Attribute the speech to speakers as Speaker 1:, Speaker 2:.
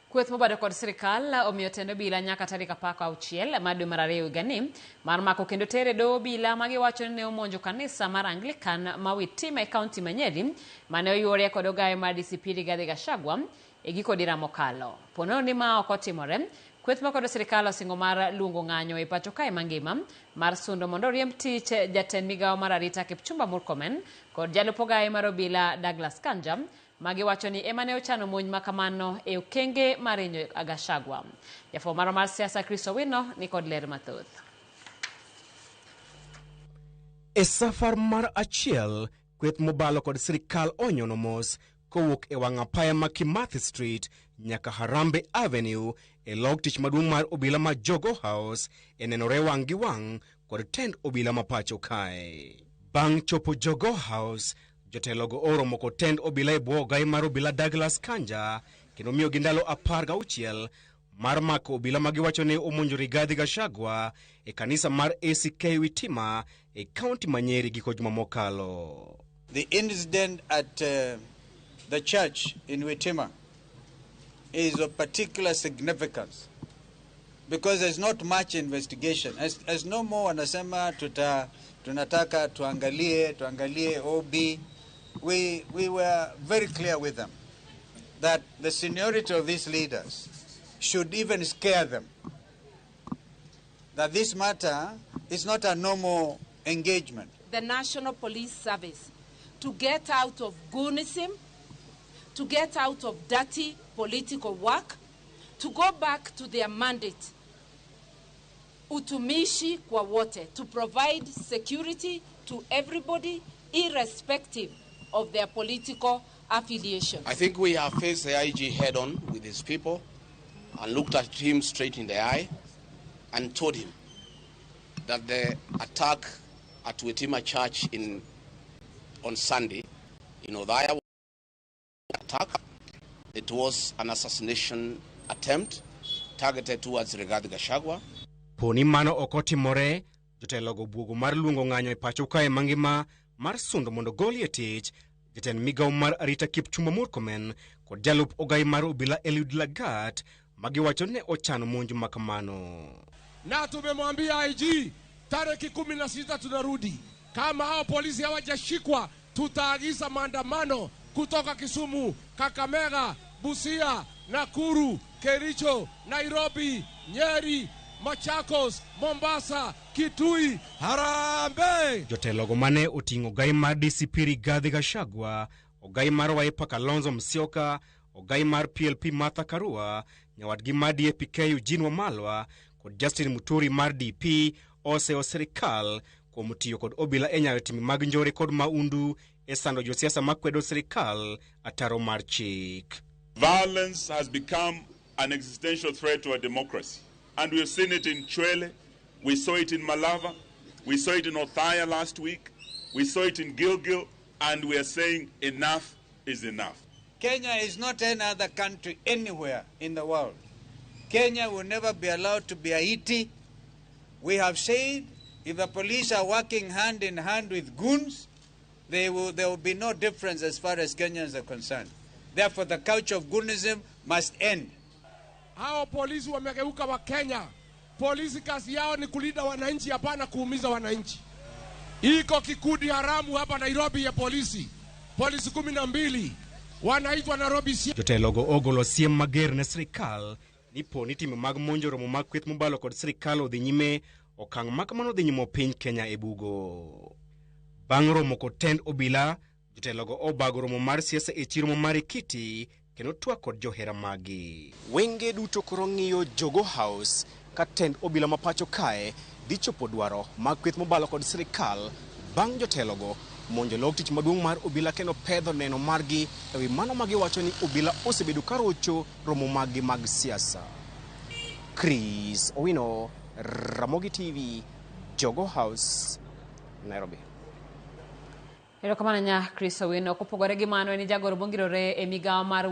Speaker 1: Kweth mobado kod sirikal omiyo tendo bila nyaka tarik 16 mar dwe mar ariyo higani mar mako kendo tere doho bila magiwacho ni ne omonjo kanisa mar Anglican ma Witima e kaunti ma Nyeri mane oyuorie kod ogayo mar DCP Rigathi Gachagua e giko dira mokalo. Pono ni ma ok otimore, kweth makwedo sirikal osingo mar luongo ng'anyo e pacho kae mangima mar sundo mondo oriemb tich jatend migawo mar arita Kipchumba Murkomen kod jalup ogayo mar obila Douglas Kanja magiwacho ni ema ne ochano monj makamano e okenge mar hinyo Gachagua. Jafwambo mar siasa Chris Owino ni kod ler mathoth.
Speaker 2: E safar mar achiel, kweth mobalo kod sirikal onyono mos kowuok e wang' apaya ma Kimathi Street nyaka Harambe Avenue e log tich maduong' mar obila ma Jogo House e nenore wang' gi wang' kod tend obila ma pacho kae. Bang' chopo Jogo House, jotelogo oromo kod tend obila e bwo ogayi mar obila Douglas Kanja kendo miyo gi ndalo 16 mar mako obila magiwacho ne omonjo Rigathi Gachagua e kanisa mar ACK Witima e kaunti ma Nyeri giko juma mokalo.
Speaker 3: The incident at the church in Witima is of particular significance because there's not much investigation. As no more wanasema tunataka tuangalie OB. We were very clear with them that the seniority of these leaders should even scare them. That this matter is not a normal engagement.
Speaker 4: The National Police Service to get out of goonism, to get out of dirty political work, to go back to their mandate, utumishi kwa wote, to provide security to everybody irrespective of their political affiliation.
Speaker 5: I think we have faced the IG head on with his people and looked at him straight in the eye and told him that the attack at Witima Church on Sunday, the attack, it was an assassination attempt targeted towards Rigathi Gachagua.
Speaker 2: Poni mano okotimore, jotelogo buogo mar luongo ng'anyo e pacho kae mangima mar sundo mondo goli e tich jatend migawo mar arita Kipchumba Murkomen kod jalup ogayi mar obila Eliud Lagat magiwacho ne ochano monjo makamano.
Speaker 6: Na tumemwambia IG tarehe 16 tunarudi. Kama hao polisi hawajashikwa, tutaagiza maandamano kutoka Kisumu, Kakamega, Busia, Nakuru, Kericho, Nairobi, Nyeri, Machakos, Mombasa, Kitui, Harambe.
Speaker 2: Jotelogo mane oting'o ogayi mar DCP Rigathi Gachagua, ogayi mar Wiper Kalonzo Musyoka, ogayi mar PLP Martha Karua, nyawadgi mar DAP Eugene Wamalwa kod Justin Muturi mar DP oseo sirikal kuom tiyo kod obila e nyayo timi mag njore kod maundu e sando josiasa makwedo sirikal ataro mar chik.
Speaker 7: Violence has become an existential threat to our democracy. And we've seen it in Chwele, we saw it in Malava, we saw it in Othaya last week, we saw it in Gilgil, and we are saying enough is enough.
Speaker 3: Kenya is not any other country anywhere in the world. Kenya will never be allowed to be Haiti. We have said if the police are working hand in hand with goons, there will be no difference as far as Kenyans are concerned. Therefore, the culture of goonism must end.
Speaker 6: Hao polisi wamegeuka wa Kenya. Polisi kazi yao ni kulinda wananchi, hapana kuumiza wananchi. Iko kikundi haramu hapa Nairobi ya polisi. Polisi 12 wanaitwa Nairobi.
Speaker 2: Jotelogo ogolo siem mager ne sirikal ni poni time mag monjo romo mag kweth mobalo kod sirikal odhi nyime okang' makamano dhi nyimo piny Kenya e bugo. Bang' romo kod tend obila, jotelogo obago romo mar siasa e chiro mar Ekiti kendo twak kod johera magi. Wenge duto koro ng'iyo Jogo House ka tend obila ma pacho kae dhi chopo dwaro mag kweth mobalo kod sirikal bang' jotelogo monjo log tich maduong' mar obila kendo pedho neno margi ewi mano magiwacho ni obila osebedo ka rocho romo magi mag siasa. Chris Owino, Ramogi TV, Jogo House, Nairobi.
Speaker 1: Erokamano nya Chris Owino kopogore gi mano ni jagoro bongirore e migawo mar